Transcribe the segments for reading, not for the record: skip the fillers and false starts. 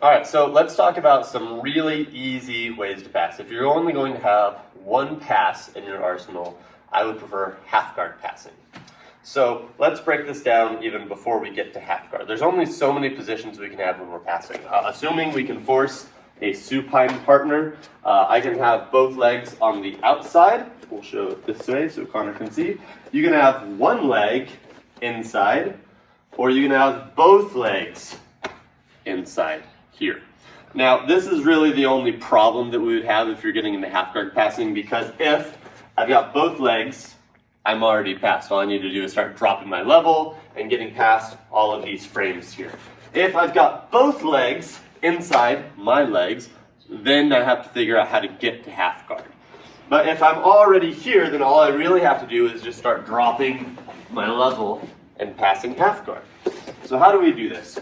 All right, so let's talk about some really easy ways to pass. If you're only going to have one pass in your arsenal, I would prefer half guard passing. So let's break this down even before we get to half guard. There's only so many positions we can have when we're passing. Assuming we can force a supine partner, I can have both legs on the outside. We'll show it this way so Connor can see. You can have one leg inside, or you can have both legs inside here. Now, this is really the only problem that we would have if you're getting into half guard passing, because if I've got both legs, I'm already past. All I need to do is start dropping my level and getting past all of these frames here. If I've got both legs inside my legs, then I have to figure out how to get to half guard. But if I'm already here, then all I really have to do is just start dropping my level and passing half guard. So how do we do this?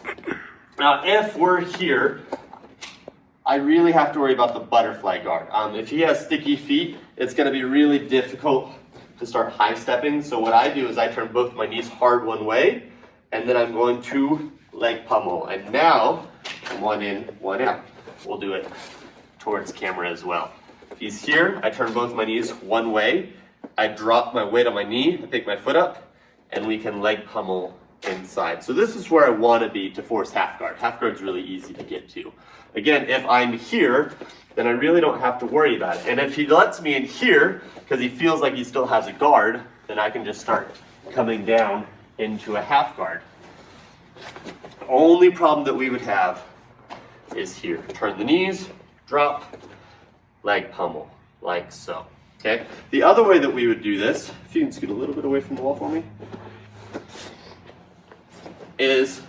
Now, if we're here, I really have to worry about the butterfly guard. If he has sticky feet, it's going to be really difficult to start high stepping. So what I do is I turn both my knees hard one way, and then I'm going to leg pummel. And now, one in, one out. We'll do it towards camera as well. If he's here, I turn both my knees one way, I drop my weight on my knee, I pick my foot up, and we can leg pummel inside. So this is where I want to be to force half guard. Half guard's really easy to get to. Again, if I'm here, then I really don't have to worry about it. And if he lets me in here, because he feels like he still has a guard, then I can just start coming down into a half guard. The only problem that we would have is here. Turn the knees, drop, leg pummel, like so. Okay? The other way that we would do this, if you can scoot a little bit away from the wall for me, is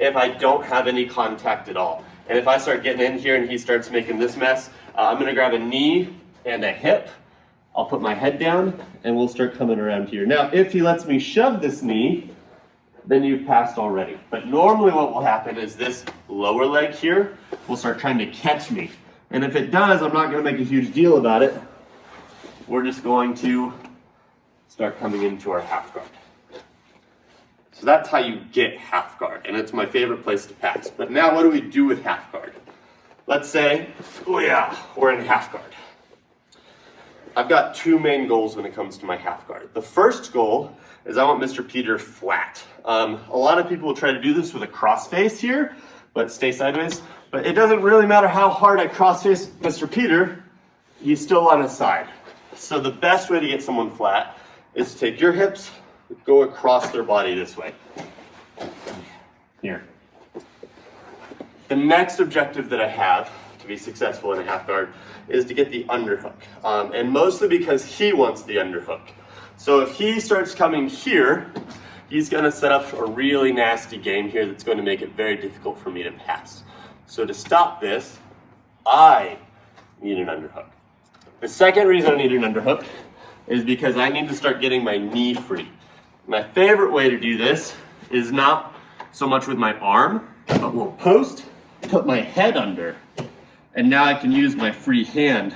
if I don't have any contact at all. And if I start getting in here and he starts making this mess, I'm going to grab a knee and a hip. I'll put my head down and we'll start coming around here. Now, if he lets me shove this knee, then you've passed already. But normally what will happen is this lower leg here will start trying to catch me. And if it does, I'm not going to make a huge deal about it. We're just going to start coming into our half guard. So that's how you get half guard, and it's my favorite place to pass. But now what do we do with half guard? Let's say, oh yeah, we're in half guard. I've got two main goals when it comes to my half guard. The first goal is I want Mr. Peter flat. A lot of people will try to do this with a cross face here, but stay sideways. But it doesn't really matter how hard I cross face Mr. Peter, he's still on his side. So the best way to get someone flat is to take your hips, go across their body this way. Here. The next objective that I have to be successful in a half guard is to get the underhook. And mostly because he wants the underhook. So if he starts coming here, he's going to set up a really nasty game here that's going to make it very difficult for me to pass. So to stop this, I need an underhook. The second reason I need an underhook is because I need to start getting my knee free. My favorite way to do this is not so much with my arm, but we'll post, put my head under, and now I can use my free hand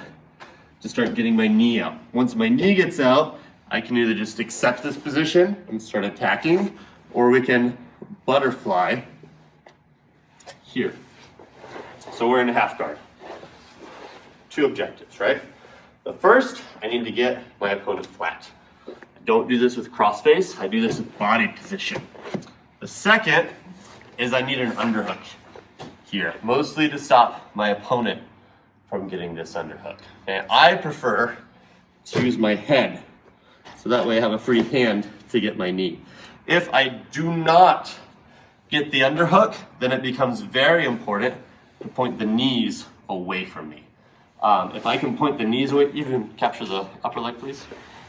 to start getting my knee out. Once my knee gets out, I can either just accept this position and start attacking, or we can butterfly here. So we're in a half guard. Two objectives, right? The first, I need to get my opponent flat. I don't do this with crossface, I do this with body position. The second is I need an underhook here, mostly to stop my opponent from getting this underhook. And I prefer to use my head, so that way I have a free hand to get my knee. If I do not get the underhook, then it becomes very important to point the knees away from me. If I can point the knees away, even capture the upper leg, please.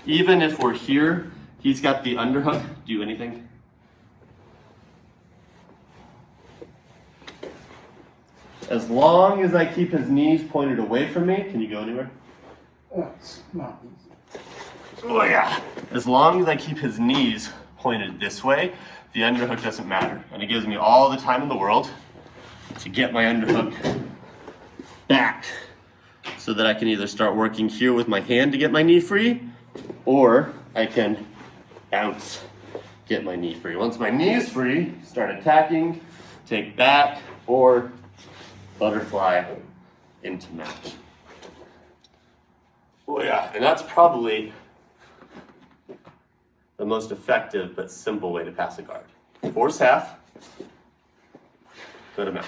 Even if we're here, he's got the underhook. Do anything. As long as I keep his knees pointed away from me, can you go anywhere? Oh yeah. As long as I keep his knees pointed this way, the underhook doesn't matter. And it gives me all the time in the world to get my underhook back, so that I can either start working here with my hand to get my knee free, or I can bounce, get my knee free. Once my knee is free, start attacking, take back, or butterfly into mount. Oh yeah, and that's probably the most effective but simple way to pass a guard. Force half, go to mount.